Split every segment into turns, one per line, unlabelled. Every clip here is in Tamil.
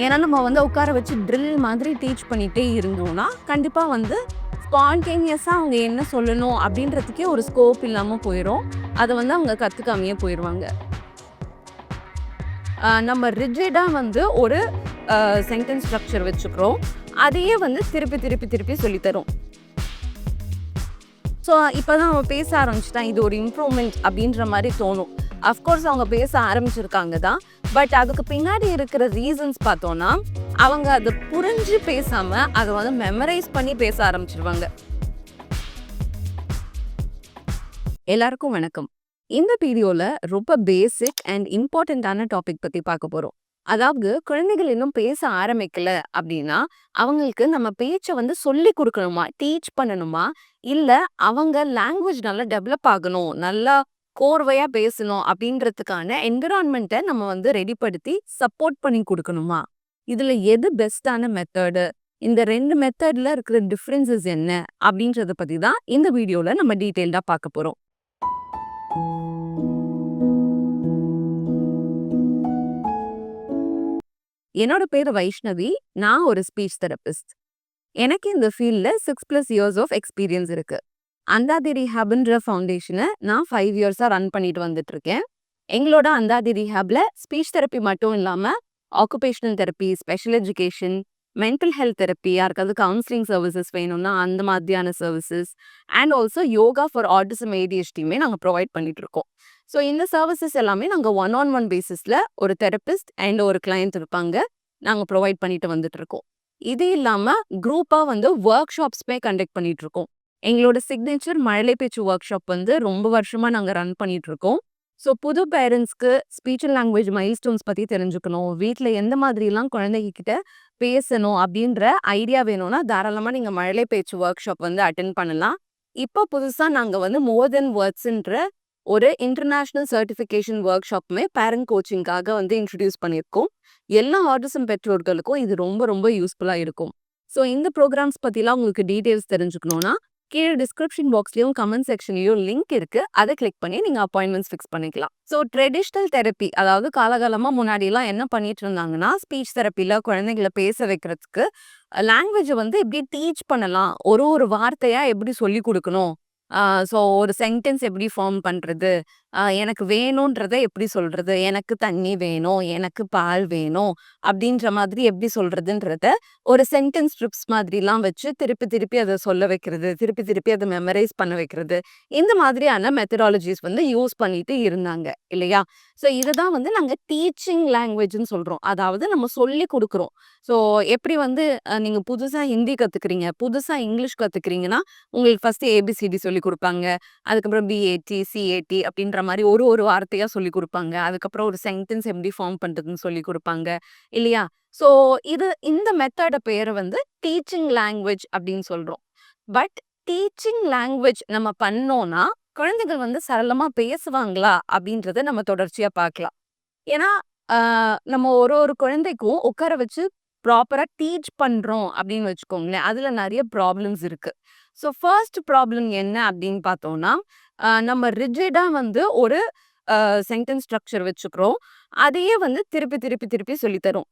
ஏன்னா நம்ம வந்து உட்கார வச்சு ட்ரில் மாதிரி டீச் பண்ணிட்டே இருந்தோம்னா, கண்டிப்பா வந்து ஸ்பான்டேனியஸா அவங்க என்ன சொல்லணும் அப்படின்றதுக்கே ஒரு ஸ்கோப் இல்லாம போயிரும். அத வந்து அவங்க கத்துக்காமயே போயிருவாங்க. நம்ம ரிஜிடா வந்து ஒரு சென்டென்ஸ் ஸ்ட்ரக்சர் வச்சுக்கிறோம். அதையே வந்து திருப்பி, திருப்பி, திருப்பி சொல்லி தரும். ஸோ இப்பதான் அவன் பேச ஆரம்பிச்சுட்டான். இது ஒரு இம்ப்ரூவ்மெண்ட் அப்படின்ற மாரி தோணும். அஃப்கோர்ஸ் அவங்க பேச ஆரம்பிச்சிருக்காங்க தான். பட் அதுக்கு பின்னாடி இருக்கிற ரீசன்ஸ் பார்த்தோம்னா, அவங்க அத புரிஞ்சு பேசாம, அத வந்து மெமரைஸ் பண்ணி பேச ஆரம்பிச்சுருவாங்க. எல்லாருக்கும் வணக்கம். இந்த வீடியோல ரொம்ப பேசிக் அண்ட் இம்பார்ட்டன்டான டாபிக் பத்தி பார்க்க போறோம். அதாவது குழந்தைகள் இன்னும் பேச ஆரம்பிக்கல அப்படின்னா, அவங்களுக்கு நம்ம பேச்ச வந்து சொல்லிக் குடுக்கணுமா? டீச் பண்ணணுமா? இல்ல அவங்க லாங்குவேஜ் நல்லா டெவலப் ஆகணும், நல்லா கோர்வையா பேசணும் அப்படின்றதுக்கான என்விரான்மெண்ட்ட நம்ம வந்து ரெடிப்படுத்தி சப்போர்ட் பண்ணி குடுக்கணுமா? இதுல எது பெஸ்ட்டான மெத்தடு? இந்த 2 மெத்தட்ல இருக்கிற டிஃபரன்ஸஸ் என்ன? அப்படின்றத பத்தி தான் இந்த வீடியோல நம்ம டீட்டெயில்டா பார்க்க போறோம். என்னோட பேரு வைஷ்ணவி. நான் ஒரு ஸ்பீச் தெரபிஸ்ட். எனக்கு இந்த ஃபீல்ட்ல 6+ இயர்ஸ் ஆஃப் எக்ஸ்பீரியன்ஸ் இருக்கு. அந்தாதி ரீஹாப்ன்ற ஃபவுண்டேஷன நான் 5 இயர்ஸா ரன் பண்ணிட்டு வந்துட்டு இருக்கேன். எங்களோட அந்தாதி ரீஹாப்ல ஸ்பீச் தெரப்பி மட்டும் இல்லாம, occupational therapy, special education, mental health therapy, யாருக்காவது கவுன்சிலிங் சர்வீசஸ் வேணும்னா அந்த மாதிரியான services and also yoga for autism ஏடிஹெச்டியுமே நாங்க ப்ரொவைட் பண்ணிட்டு இருக்கோம். ஸோ இந்த சர்வீசஸ் எல்லாமே நாங்க ஒன் ஆன் ஒன் பேசிஸ்ல ஒரு தெரபிஸ்ட் அண்ட் ஒரு கிளையண்ட் இருப்பாங்க. நாங்க ப்ரொவைட் பண்ணிட்டு வந்துட்டு இருக்கோம். இது இல்லாம குரூப்பா வந்து ஒர்க் ஷாப்ஸ்மே கண்டக்ட் பண்ணிட்டு இருக்கோம். எங்களோட சிக்னேச்சர் மழலை பேச்சு ஒர்க் ஷாப் வந்து ரொம்ப வருஷமா நாங்க ரன் பண்ணிட்டு இருக்கோம். ஸோ புது பேரண்ட்ஸ்க்கு ஸ்பீச் அண்ட் லாங்குவேஜ் மைல்ஸ்டோன்ஸ் பத்தி தெரிஞ்சுக்கணும், வீட்ல எந்த மாதிரிலாம் குழந்தைங்க கிட்ட பேசணும் அப்படின்ற ஐடியா வேணும்னா, தாராளமா நீங்க மழலை பேச்சு ஒர்க் ஷாப் வந்து அட்டெண்ட் பண்ணலாம். இப்போ புதுசா நாங்க வந்து மோர் தென் வேர்ட்ஸ்ன்ற ஒரு இன்டர்நேஷனல் சர்டிஃபிகேஷன் ஒர்க் ஷாப்புமே பேரண்ட் கோச்சிங்காக வந்து இன்ட்ரடியூஸ் பண்ணியிருக்கோம். எல்லா ஆட்டிசம் பெற்றோர்களுக்கும் இது ரொம்ப ரொம்ப யூஸ்ஃபுல்லா இருக்கும். ஸோ இந்த ப்ரோக்ராம்ஸ் பத்திலாம் உங்களுக்கு டீடைல்ஸ் தெரிஞ்சுக்கணும்னா, கீழ டிஸ்கிரிப்ஷன் பாக்ஸ்லயும், கமெண்ட் செக்ஷன்லயும் லிங்க் இருக்கு. அத கிளிக் பண்ணி நீங்க அப்பாயின்ட்மெண்ட்ஸ் ஃபிக்ஸ் பண்ணிக்கலாம். ஸோ ட்ரெடிஷனல் தெரப்பி, அதாவது காலகாலமா முன்னாடிலாம் என்ன பண்ணிட்டு இருந்தாங்கன்னா, ஸ்பீச் தெரப்பில குழந்தைகள பேச வைக்கிறதுக்கு லாங்குவேஜ வந்து எப்படி டீச் பண்ணலாம், ஒரு ஒரு வார்த்தையா எப்படி சொல்லிக் குடுக்கணும், ஸோ ஒரு சென்டென்ஸ் எப்படி ஃபார்ம் பண்றது, எனக்கு வேணுன்றத எப்படி சொல்றது, எனக்கு தண்ணி வேணும், எனக்கு பால் வேணும் அப்படின்ற மாதிரி எப்படி சொல்றதுன்றத ஒரு சென்டென்ஸ் ஸ்ட்ரிப்ஸ் மாதிரிலாம் வச்சு திருப்பி திருப்பி அத சொல்ல வைக்கிறது, திருப்பி திருப்பி அத மெமரைஸ் பண்ண வைக்கிறது, இந்த மாதிரியான மெத்தடாலஜிஸ் வந்து யூஸ் பண்ணிட்டு இருந்தாங்க இல்லையா? ஸோ இதுதான் வந்து நாங்க டீச்சிங் லாங்குவேஜ்ன்னு சொல்றோம். அதாவது நம்ம சொல்லிக் குடுக்குறோம். ஸோ எப்படி வந்து நீங்க புதுசா ஹிந்தி கத்துக்கிறீங்க, புதுசா இங்கிலீஷ் கத்துக்கிறீங்கன்னா, உங்களுக்கு ஃபர்ஸ்ட் ஏபிசிடி சொல்லிக் குடுப்பாங்க. அதுக்கப்புறம் பிஏடி, சிஏடி அப்படின்ற மாரி ஒரு ஒரு வார்த்தையா சொல்லிக் குடுப்பாங்க. அதுக்கப்புறம் ஒரு சென்டென்ஸ் எப்படி ஃபார்ம் பண்றதுன்னு சொல்லிக் குடுப்பாங்க. இல்லையா? ஸோ இந்த மெத்தட பேர வந்து டீச்சிங் லாங்குவேஜ் அப்படின்னு சொல்றோம். பட் டீச்சிங் லாங்குவேஜ் நம்ம பண்ணோம்னா, குழந்தைகள் வந்து சரளமா பேசுவாங்களா? அப்படின்றத நம்ம தொடர்ச்சியா பார்க்கலாம். ஏன்னா, ஆ நம்ம ஒரு ஒரு குழந்தைக்கும் உட்கார வச்சு ப்ராப்பரா டீச் பண்றோம் அப்படின்னு வச்சுக்கோங்களேன். அதுல நெறைய ப்ராப்ளம்ஸ் இருக்கு. ஸோ ஃபர்ஸ்ட் ப்ராப்ளம் என்ன அப்படின்னு பார்த்தோம்னா, நம்ம ரிஜிடா வந்து ஒரு சென்டென்ஸ் ஸ்ட்ரக்சர் வச்சுக்கிறோம். அதையே வந்து திருப்பி, திருப்பி, திருப்பி சொல்லி தரும்.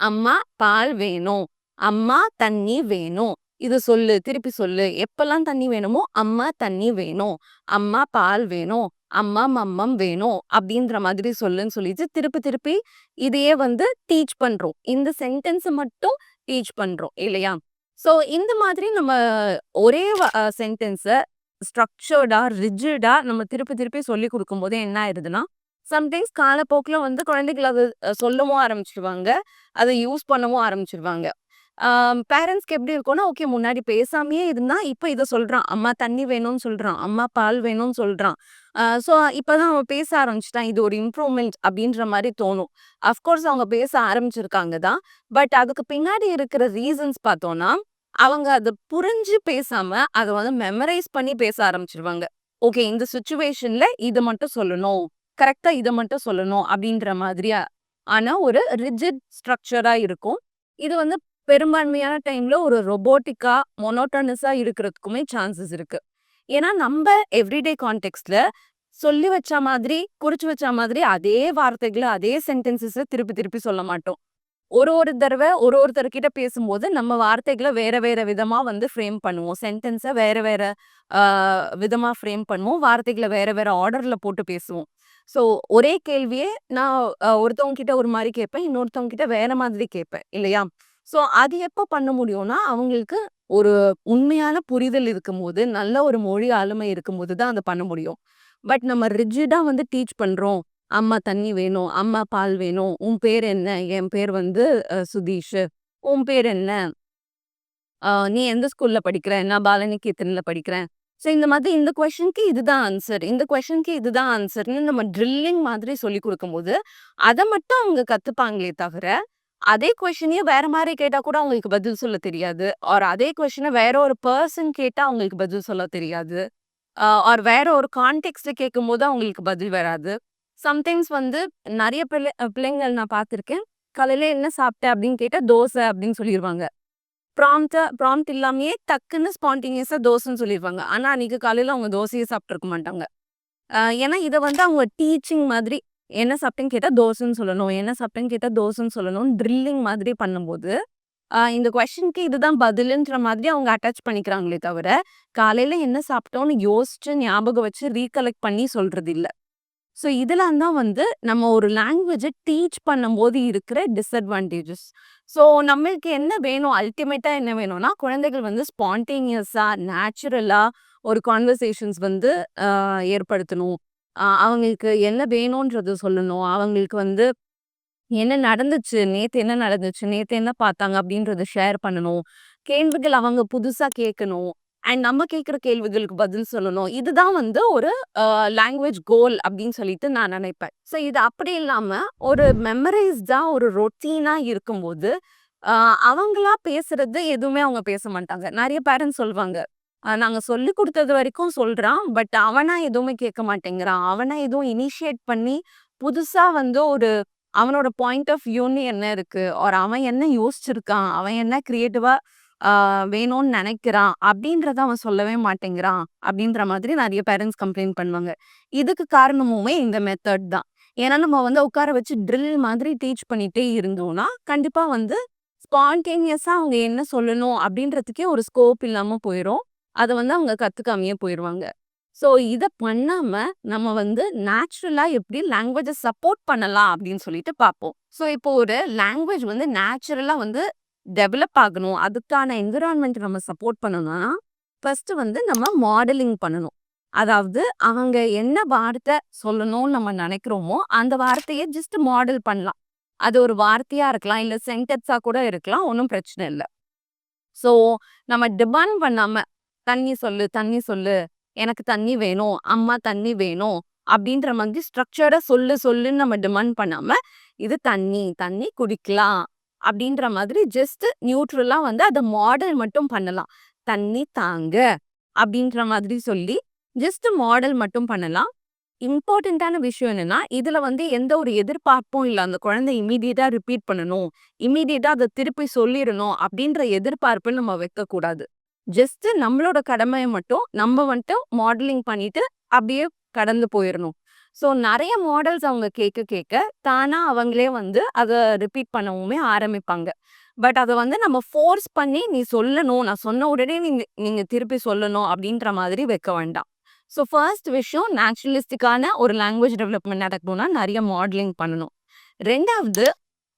அம்மா பால் வேணும். அம்மா தண்ணி வேணும். இது சொல்லு, திருப்பி சொல்லு. எப்பல்லாம் தண்ணி வேணுமோ, அம்மா தண்ணி வேணும். அம்மா பால் வேணும். அம்மா மம்மம் வேணும். அப்படின்ற மாதிரி சொல்லுன்னு சொல்லிட்டு திருப்பி திருப்பி இதையே வந்து டீச் பண்றோம். இந்த சென்டென்ஸ மட்டும் டீச் பண்றோம் இல்லையா? ஸோ இந்த மாதிரி நம்ம ஒரே சென்டென்ஸ ஸ்ட்ரக்சர்டா, ரிஜிடா நம்ம திருப்பி திருப்பி சொல்லிக் குடுக்கும்போது என்ன ஆயிருதுன்னா, சம்டைம்ஸ் காலப்போக்குல வந்து குழந்தைகள் அது சொல்லவும் ஆரம்பிச்சுருவாங்க. அத யூஸ் பண்ணவும் ஆரம்பிச்சுருவாங்க. பேரண்ட்ஸ்க்கு எப்படி இருக்கும்னா, ஓகே முன்னாடி பேசாமயே இருந்தான். இப்ப இத சொல்றான். அம்மா தண்ணி வேணும்னு சொல்றான். அம்மா பால் வேணும்னு சொல்றான். ஸோ இப்பதான் அவன் பேச ஆரம்பிச்சுட்டான். இது ஒரு இம்ப்ரூவ்மெண்ட் அப்படின்ற மாரி தோணும். அஃப்கோர்ஸ் அவங்க பேச ஆரம்பிச்சிருக்காங்க தான். பட் அதுக்கு பின்னாடி இருக்கிற ரீசன்ஸ் பார்த்தோம்னா, அவங்க அத புரிஞ்சு பேசாம, அத வந்து மெமரைஸ் பண்ணி பேச ஆரம்பிச்சுருவாங்க. ஓகே இந்த சிச்சுவேஷன்ல இத மட்டும் சொல்லணும். கரெக்ட்டா இத மட்டும் சொல்லணும் அப்படின்ற மாதிரியா ஆனா ஒரு ரிஜிட் ஸ்ட்ரக்சரா இருக்கும். இது வந்து பெரும்பான்மையான டைம்ல ஒரு ரொபோட்டிக்கா, மோனோட்டோனஸா இருக்கிறதுக்குமே சான்சஸ் இருக்கு. ஏன்னா நம்ப எவ்ரிடே கான்டெக்ஸ்ட்ல சொல்லி வச்ச மாதிரி, குறிச்சு வச்ச மாதிரி அதே வார்த்தைகள, அதே சென்டென்ஸஸ திருப்பி திருப்பி சொல்ல மாட்டோம். ஒரு தடவ ஒருத்தர்கிட்ட பேசும்போது நம்ம வார்த்தைகள வேற வேற விதமா வந்து ஃப்ரேம் பண்ணுவோம். சென்டென்ஸ வேற வேற ஆ விதமா ஃப்ரேம் பண்ணுவோம். வார்த்தைகள வேற வேற ஆர்டர்ல போட்டு பேசுவோம். ஸோ ஒரே கேள்வியே நான் ஒருத்தவங்க கிட்ட ஒரு மாரி கேட்பேன். இன்னொருத்தவங்க கிட்ட வேற மாதிரி கேட்பேன் இல்லையா? ஸோ அது எப்ப பண்ண முடியும்னா, அவங்களுக்கு ஒரு உண்மையான புரிதல் இருக்கும்போது, நல்ல ஒரு மொழி ஆளுமை இருக்கும்போது தான் அத பண்ண முடியும். பட் நம்ம ரிஜிடா வந்து டீச் பண்றோம். அம்மா தண்ணி வேணும், அம்மா பால் வேணும், உன் பேர் என்ன? என் பேர் வந்து சுதீஷு. உன் பேர் என்ன? நீ எந்த ஸ்கூல்ல படிக்கிற? நான் பாலநிகேதன்ல படிக்கிறேன். ஸோ இந்த மாதிரி இந்த கொஸ்டினுக்கு இதுதான் ஆன்சர். இந்த கொஸ்டினுக்கு இதுதான் ஆன்சர்ன்னு நம்ம ட்ரில்லிங் மாதிரி சொல்லிக் குடுக்கும்போது, அத மட்டும் அவங்க கத்துப்பாங்களே தவிர, அதே கொஸ்டினையே வேற மாரி கேட்டா கூட அவங்களுக்கு பதில் சொல்ல தெரியாது. ஆர் அதே கொஸ்டின வேற ஒரு பெர்சன் கேட்டா அவங்களுக்கு பதில் சொல்ல தெரியாது. ஆர் வேற ஒரு கான்டெக்ஸ்ட்ல கேட்கும்போது அவங்களுக்கு பதில் வராது. சம்டைம்ஸ் வந்து நெறைய பிள்ளைங்கள் நான் பார்த்துருக்கேன். "காலையில என்ன சாப்பிட்ட?" அப்படின்னு கேட்டா, "தோசை" அப்படின்னு சொல்லிருவாங்க. ப்ராம்ப்ட் இல்லாமயே டக்குன்னு ஸ்பான்டேனியஸா தோசைன்னு சொல்லிருவாங்க. ஆனா, அன்னைக்கு காலையில அவங்க தோசையே சாப்ட்டுருக்க மாட்டாங்க. ஏன்னா, இத வந்து அவங்க டீச்சிங் மாதிரி, என்ன சாப்பிட்டேன்னு கேட்டா தோசைன்னு சொல்லணும். என்ன சாப்பிட்டேன்னு கேட்டா தோசைன்னு சொல்லணும்னு ட்ரில்லிங் மாதிரி பண்ணும்போது, இந்த கொஸ்டினுக்கு இதுதான் பதிலுன்ற மாதிரி அவங்க அட்டாச் பண்ணிக்கிறாங்களே தவிர, காலையில என்ன சாப்பிட்டோம்னு யோசிச்சு, ஞாபகம் வச்சு, ரீகலெக்ட் பண்ணி சொல்றது இல்ல. ஸோ இதெல்லாம் தான் வந்து நம்ம ஒரு லாங்குவேஜ டீச் பண்ணும்போது இருக்கிற டிஸ்அட்வான்டேஜஸ். ஸோ நம்மளுக்கு என்ன வேணும்? அல்டிமேட்டா என்ன வேணும்னா, குழந்தைகள் வந்து ஸ்பான்டேனியஸா, நேச்சுரலா ஒரு கான்வர்சேஷன்ஸ் வந்து ஏற்படுத்தணும். அவங்களுக்கு என்ன வேணும்ன்றத சொல்லணும். அவங்களுக்கு வந்து என்ன நடந்துச்சு? நேத்து என்ன நடந்துச்சு? நேத்து என்ன பார்த்தாங்க? அப்படின்றத ஷேர் பண்ணணும். கேள்விகள் அவங்க புதுசா கேட்கணும். அண்ட் நம்ம கேட்கிற கேள்விகளுக்கு பதில் சொல்லணும். இதுதான் வந்து ஒரு லாங்குவேஜ் கோல் அப்படின்னு சொல்லிட்டு நான் நினைப்பேன். ஸோ இது அப்படி இல்லாம ஒரு மெமரைஸ்டா ஒரு ரொட்டீனா இருக்கும்போது, அவங்களா பேசுறது எதுவுமே அவங்க பேச மாட்டாங்க. நெறைய பேரண்ட்ஸ் சொல்வாங்க. நாங்க சொல்லிக் குடுத்தது வரைக்கும் சொல்றான். பட் அவனா எதுவுமே கேட்க மாட்டேங்கிறான். அவனா எதுவும் இனிஷியேட் பண்ணி புதுசா வந்து ஒரு அவனோட பாயிண்ட் ஆஃப் வியூன்னு என்ன இருக்கு? ஆர் அவன் என்ன யோசிச்சிருக்கான்? அவன் என்ன கிரியேட்டிவா ஆ வேணும்னு நெனைக்கிறான்? அப்படின்றத அவன் சொல்லவே மாட்டேங்கிறான். அப்படின்ற மாதிரி நெறைய பேரண்ட்ஸ் கம்ப்ளைண்ட் பண்ணுவாங்க. இதுக்கு காரணமுமே இந்த மெத்தட் தான். ஏன்னா நம்ம வந்து உட்கார வச்சு ட்ரில் மாதிரி டீச் பண்ணிட்டே இருந்தோம்னா, கண்டிப்பா வந்து ஸ்பான்டேனியஸா அவங்க என்ன சொல்லணும் அப்படின்றதுக்கே ஒரு ஸ்கோப் இல்லாம போயிரும். அத வந்து அவங்க கத்துக்காமயே போயிருவாங்க. ஸோ இத பண்ணாம நம்ம வந்து நேச்சுரலா எப்படி லாங்குவேஜ சப்போர்ட் பண்ணலாம் அப்படின்னு சொல்லிட்டு பார்ப்போம். ஸோ இப்போ ஒரு லாங்குவேஜ் வந்து நேச்சுரலா வந்து டெவலப் ஆகணும். அதுக்கான என்விரான்மென்ட் நம்ம சப்போர்ட் பண்ணணும்னா, ஃபர்ஸ்ட் வந்து நம்ம மாடலிங் பண்ணணும். அதாவது அவங்க என்ன வார்த்தை சொல்லணும்னு நம்ம நினைக்கிறோமோ, அந்த வார்த்தைய ஜஸ்ட் மாடல் பண்ணலாம். அது ஒரு வார்த்தையா இருக்கலாம், இல்ல சென்டென்ஸா கூட இருக்கலாம். ஒண்ணும் பிரச்சனை இல்ல. ஸோ நம்ம டிமாண்ட் பண்ணாம, "தண்ணி சொல்லு, தண்ணி சொல்லு. எனக்கு தண்ணி வேணும். அம்மா தண்ணி வேணும்." அப்படின்ற மாதிரி ஸ்ட்ரக்சர்டா சொல்லு சொல்லுன்னு நம்ம டிமாண்ட் பண்ணாம, "இது தண்ணி, தண்ணி குடிக்கலாம்." அப்படின்ற மாதிரி ஜஸ்ட் நியூட்ரலா வந்து அத மாடல் மட்டும் பண்ணலாம். "தண்ணி தாங்க." அப்படின்ற மாதிரி சொல்லி, ஜஸ்ட் மாடல் மட்டும் பண்ணலாம். இம்பார்ட்டன்ட்டான விஷயம் என்னன்னா, இதுல வந்து எந்த ஒரு எதிர்பார்ப்பும் இல்ல. அந்த குழந்தை இம்மீடியட்டா ரிப்பீட் பண்ணணும். இம்மீடியட்டா அத திருப்பி சொல்லிறணும் அப்படின்ற எதிர்பார்ப்பு நம்ம வைக்கக்கூடாது. ஜஸ்ட் நம்மளோட கடமைய மட்டும் நம்ம வந்துட்டு மாடலிங் பண்ணிட்டு அப்படியே கடந்து போயிறணும். ஸோ நெறைய மாடல்ஸ் அவங்க கேட்க கேட்க, தானா அவங்களே வந்து அத ரிப்பீட் பண்ணவுமே ஆரம்பிப்பாங்க. பட் அத வந்து நம்ம ஃபோர்ஸ் பண்ணி நீ சொல்லணும். நான் சொன்ன உடனே நீங்க நீங்க திருப்பி சொல்லணும் அப்படின்ற மாதிரி வைக்க வேண்டாம். ஸோ ஃபர்ஸ்ட் விஷயம் நேச்சுரலிஸ்டிக்கான ஒரு லாங்குவேஜ் டெவலப்மெண்ட் நடக்கணும்னா நெறைய மாடலிங் பண்ணணும். 2வது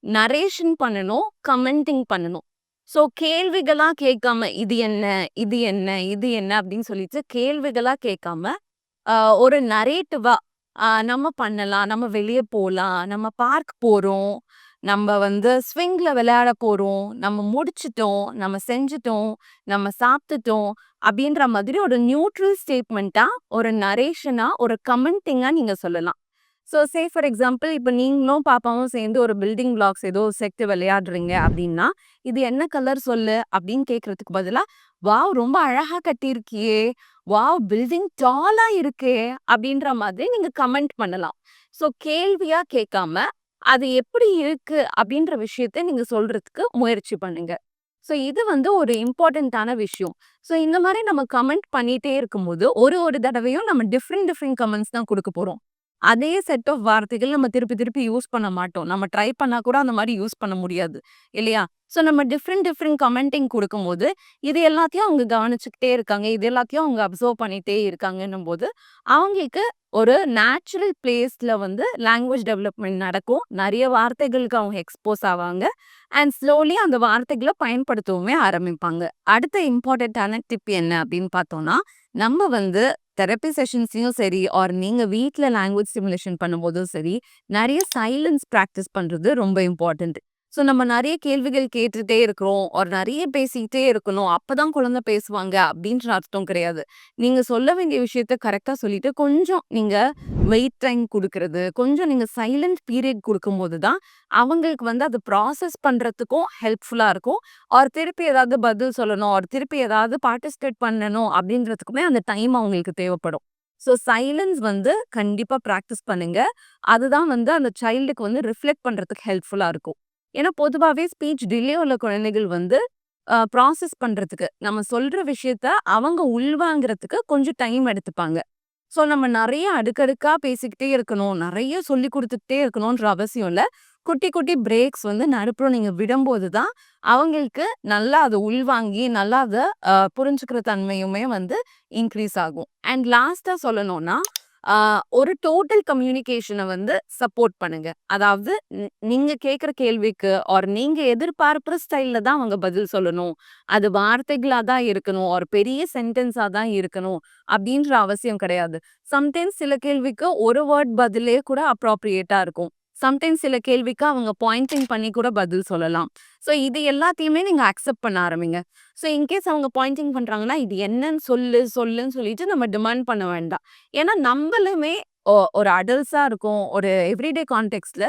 நரேஷன் பண்ணணும், கமெண்டிங் பண்ணணும். ஸோ கேள்விகளா கேட்காம இது என்ன? இது என்ன? இது என்ன? அப்படின்னு சொல்லிட்டு கேள்விகளா கேட்காம, அ ஒரு நரேட்டிவா நம்ம பண்ணலாம், நம்ம வெளிய போலாம், நம்ம பார்க் போறோம், நம்ம வந்து ஸ்விங்ல விளையாட போறோம், நம்ம முடிச்சுட்டோம், நம்ம செஞ்சுட்டோம், நம்ம சாப்பிட்டுட்டோம் அப்படின்ற மாதிரி ஒரு நியூட்ரல் ஸ்டேட்மெண்ட்டா, ஒரு நரேஷனா, ஒரு கமெண்டிங்கா நீங்க சொல்லலாம். ஸோ சே ஃபார் எக்ஸாம்பிள் இப்ப நீங்களும் பாப்பாவும் சேர்ந்து ஒரு பில்டிங் பிளாக்ஸ் ஏதோ செட்டு விளையாடுறீங்க அப்படின்னா, "இது என்ன கலர் சொல்லு?" அப்படின்னு கேட்கறதுக்கு பதிலா, "வாவ்! ரொம்ப அழகா கட்டியிருக்கியே! வாவ்! பில்டிங் டாலா இருக்கே!" அப்படின்ற மாதிரி நீங்க கமெண்ட் பண்ணலாம். ஸோ கேள்வியா கேட்காம, அது எப்படி இருக்கு அப்படின்ற விஷயத்த நீங்க சொல்றதுக்கு முயற்சி பண்ணுங்க. ஸோ இது வந்து ஒரு இம்பார்ட்டன்ட்டான விஷயம். ஸோ இந்த மாரி நம்ம கமெண்ட் பண்ணிட்டே இருக்கும்போது, ஒரு ஒரு தடவையும் நம்ம டிஃபரெண்ட் டிஃபரெண்ட் கமெண்ட்ஸ் தான் குடுக்க போறோம். அதே செட் ஆஃப் வார்த்தைகள் நம்ம திருப்பி திருப்பி யூஸ் பண்ண மாட்டோம். நம்ம ட்ரை பண்ணா கூட அந்த மாரி யூஸ் பண்ண முடியாது. இல்லையா? ஸோ நம்ம டிஃபரெண்ட் டிஃபரெண்ட் கமெண்டிங் குடுக்கும்போது, இது எல்லாத்தையும் அவங்க கவனிச்சுக்கிட்டே இருக்காங்க. இது எல்லாத்தையும் அவங்க அப்சர்வ் பண்ணிட்டே இருக்காங்கன்னும்போது, அவங்களுக்கு ஒரு நேச்சுரல் பிளேஸ்ல வந்து லாங்குவேஜ் டெவலப்மெண்ட் நடக்கும். நெறைய வார்த்தைகளுக்கு அவங்க எக்ஸ்போஸ் ஆவாங்க. அண்ட் ஸ்லோலி அந்த வார்த்தைகள பயன்படுத்தவுமே ஆரம்பிப்பாங்க. அடுத்த இம்பார்ட்டன்ட்டான டிப் என்ன அப்படின்னு பார்த்தோம்னா, நம்ம வந்து தெரப்பி செஷன்ஸ்லயும் சரி, ஆர் நீங்க வீட்ல லாங்குவேஜ் ஸ்டிமுலேஷன் பண்ணும்போதும் சரி, நெறைய சைலன்ஸ் பிராக்டிஸ் பண்றது ரொம்ப இம்பார்ட்டன்ட். ஸோ நம்ம நெறைய கேள்விகள் கேட்டுட்டே இருக்கிறோம், ஒரு நெறைய பேசிக்கிட்டே இருக்கணும். அப்பதான் குழந்தை பேசுவாங்க அப்படின்ற அர்த்தம் கிடையாது. நீங்க சொல்ல வேண்டிய விஷயத்த கரெக்ட்டா சொல்லிட்டு, கொஞ்சம் நீங்க வெயிட் டைம் குடுக்குறது, கொஞ்சம் நீங்க சைலன்ட் பீரியட் குடுக்கும்போது தான், அவங்களுக்கு வந்து அது ப்ராசஸ் பண்றதுக்கும் ஹெல்ப்ஃபுல்லா இருக்கும். ஆர் திருப்பி ஏதாவது பதில் சொல்லணும், ஆர் திருப்பி ஏதாவது பார்ட்டிசிபேட் பண்ணணும் அப்படின்றதுக்குமே அந்த டைம் அவங்களுக்கு தேவைப்படும். ஸோ சைலன்ஸ் வந்து கண்டிப்பா பிராக்டிஸ் பண்ணுங்க. அதுதான் வந்து அந்த சைல்டுக்கு வந்து ரிஃப்ளெக்ட் பண்றதுக்கு ஹெல்ப்ஃபுல்லா இருக்கும். ஏன்னா பொதுவாவே ஸ்பீச் டிலே உள்ள குழந்தைகள் வந்து ப்ராசஸ் பண்றதுக்கு, நம்ம சொல்ற விஷயத்த அவங்க உள்வாங்கிறதுக்கு கொஞ்சம் டைம் எடுத்துப்பாங்க. ஸோ நம்ம நெறைய அடுக்கடுக்கா பேசிக்கிட்டே இருக்கணும், நெறைய சொல்லிக் குடுத்துக்கிட்டே இருக்கணுன்ற அவசியம் இல்ல. குட்டி குட்டி பிரேக்ஸ் வந்து நடுப்புற நீங்க விடும்போது தான், அவங்களுக்கு நல்லா அத உள்வாங்கி, நல்லா அத புரிஞ்சுக்கிற தன்மையுமே வந்து இன்க்ரீஸ் ஆகும். அண்ட் லாஸ்ட்டா சொல்லணும்னா, ஆ ஒரு டோட்டல் கம்யூனிகேஷன வந்து சப்போர்ட் பண்ணுங்க. அதாவது நீங்க கேட்கிற கேள்விக்கு ஆர் நீங்க எதிர்பார்க்கிற ஸ்டைல்ல தான் அவங்க பதில் சொல்லணும். அது வார்த்தைகளா தான் இருக்கணும். ஒரு பெரிய சென்டென்ஸா தான் இருக்கணும். அப்படின்ற அவசியம் கிடையாது. சம்டைம்ஸ் சில கேள்விக்கு ஒரு வேர்ட் பதிலே கூட அப்ராப்ரியேட்டா இருக்கும். சம்டைம்ஸ் சில கேள்விக்கு அவங்க பாயிண்டிங் பண்ணி கூட பதில் சொல்லலாம். ஸோ இது எல்லாத்தையுமே நீங்க அக்செப்ட் பண்ண ஆரம்பிங்க. ஸோ இன்கேஸ் அவங்க பாயிண்டிங் பண்றாங்கன்னா, இது என்னன்னு சொல்லு சொல்லுன்னு சொல்லிட்டு நம்ம டிமாண்ட் பண்ண வேண்டாம். ஏன்னா நம்பளுமே ஒரு அடல்ட்ஸா இருக்கோம். ஒரு எவ்ரிடே கான்டெக்ஸ்ட்ல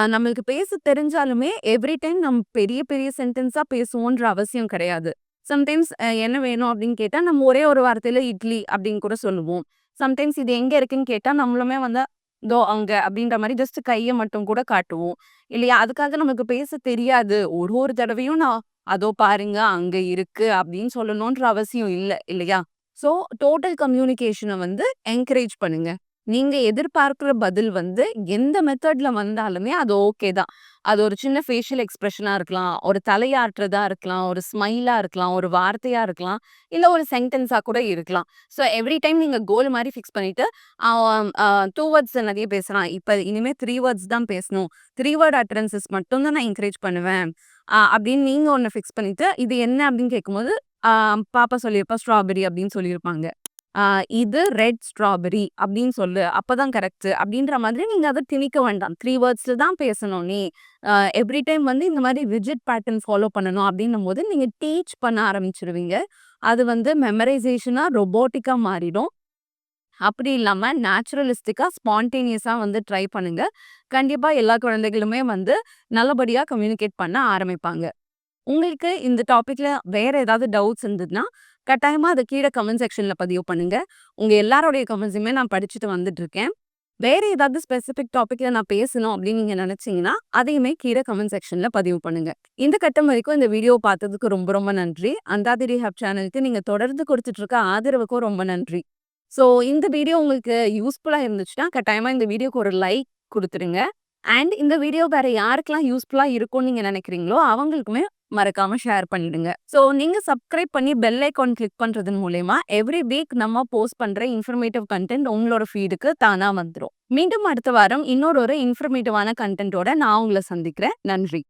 நம்மளுக்கு பேச தெரிஞ்சாலுமே எவ்ரி டைம் நம்ம பெரிய பெரிய சென்டென்ஸா பேசுவோன்ற அவசியம் கிடையாது. சம்டைம்ஸ் என்ன வேணும் அப்படின்னு கேட்டா, நம்ம ஒரே ஒரு வார்த்தையில இட்லி அப்படின்னு கூட சொல்லுவோம். சம்டைம்ஸ் இது எங்க இருக்குன்னு கேட்டா, நம்மளுமே வந்து "இதோ அங்க" அப்படின்ற மாரி ஜஸ்ட் கைய மட்டும் கூட காட்டுவோம். இல்லையா? அதுக்காக நமக்கு பேச தெரியாது. ஒரு ஒரு தடவையும் நான் "அதோ பாருங்க, அங்க இருக்கு" அப்படின்னு சொல்லணுன்ற அவசியம் இல்ல, இல்லையா? ஸோ டோட்டல் கம்யூனிகேஷன வந்து என்கரேஜ் பண்ணுங்க. நீங்க எதிர்பார்க்கிற பதில் வந்து எந்த மெத்தட்ல வந்தாலுமே அது ஓகே தான். அது ஒரு சின்ன ஃபேஷியல் எக்ஸ்பிரஷனா இருக்கலாம், ஒரு தலையாட்டுறதா இருக்கலாம், ஒரு ஸ்மைலா இருக்கலாம், ஒரு வார்த்தையா இருக்கலாம், இல்ல ஒரு சென்டென்ஸா கூட இருக்கலாம். ஸோ எவ்ரி டைம் நீங்க கோல் மாரி ஃபிக்ஸ் பண்ணிட்டு, ஆ அ 2 வேர்ட்ஸ் நெறைய பேசலாம். இப்ப இனிமே 3 வேர்ட்ஸ் தான் பேசணும். 3 வேர்ட் அட்டரன்ஸஸ் மட்டும் தான் நான் என்கரேஜ் பண்ணுவேன். அப்படின்னு நீங்க ஒண்ணு ஃபிக்ஸ் பண்ணிட்டு, இது என்ன அப்படின்னு கேட்கும்போது, ஆ பாப்பா சொல்லியிருப்பா ஸ்ட்ராபெர்ரி அப்படின்னு சொல்லியிருப்பாங்க. இது ரெட் ஸ்ட்ராபெர்ரி அப்படின்னு சொல்லு. அப்பதான் கரெக்ட்டு அப்படின்ற மாதிரி நீங்க அத திணிக்க வேண்டாம். 3 வேர்ட்ஸ்ல தான் பேசணும் நீ. எவ்ரி டைம் வந்து இந்த மாரி ரிஜிட் பேட்டர்ன் ஃபாலோ பண்ணணும் அப்படின்னும்போது, நீங்க டீச் பண்ண ஆரம்பிச்சுருவீங்க. அது வந்து மெமரைசேஷனா, ரொபோட்டிக்கா மாறிடும். அப்படி இல்லாம நேச்சுரலிஸ்டிக்கா, ஸ்பான்டேனியஸா வந்து ட்ரை பண்ணுங்க. கண்டிப்பா எல்லா குழந்தைகளுமே வந்து நல்லபடியா கம்யூனிகேட் பண்ண ஆரம்பிப்பாங்க. உங்களுக்கு இந்த டாபிக்ல வேற ஏதாவது டவுட்ஸ் இருந்ததுன்னா, கட்டாயமா அத கீழ கமெண்ட் செக்ஷன்ல பதிவு பண்ணுங்க. உங்க எல்லாருடைய கமெண்ட்ஸுமே நான் படிச்சுட்டு வந்துட்டுருக்கேன். வேற ஏதாவது ஸ்பெசிஃபிக் டாபிக்ல நான் பேசணும் அப்படின்னு நீங்க நினைச்சீங்கன்னா, அதையுமே கீழ கமெண்ட் செக்ஷன்ல பதிவு பண்ணுங்க. இந்த கட்டம் வரைக்கும் இந்த வீடியோ பார்த்ததுக்கு ரொம்ப ரொம்ப நன்றி. அந்தாதி ரிஹாப் சேனலுக்கு நீங்க தொடர்ந்து குடுத்துட்டு இருக்க ஆதரவுக்கும் ரொம்ப நன்றி. ஸோ இந்த வீடியோ உங்களுக்கு யூஸ்ஃபுல்லா இருந்துச்சுன்னா, கட்டாயமா இந்த வீடியோக்கு ஒரு லைக் குடுத்துருங்க. அண்ட் இந்த வீடியோ வேற யாருக்கெல்லாம் யூஸ்ஃபுல்லா இருக்கும்னு நீங்க நினைக்கிறீங்களோ, அவங்களுக்குமே மறக்காம ஷேர் பண்ணிடுங்க. ஸோ நீங்க சப்ஸ்கிரைப் பண்ணி பெல் ஐகான் கிளிக் பண்றதன் மூலியமா எவ்ரி வீக் நம்ம போஸ்ட் பண்ற இன்ஃபர்மேட்டிவ் கன்டென்ட் உங்களோட ஃபீடுக்கு தானா வந்துரும். மீண்டும் அடுத்த வாரம் இன்னொரு இன்ஃபர்மேட்டிவான கன்டென்ட்டோட நான் உங்கள சந்திக்கிறேன். நன்றி.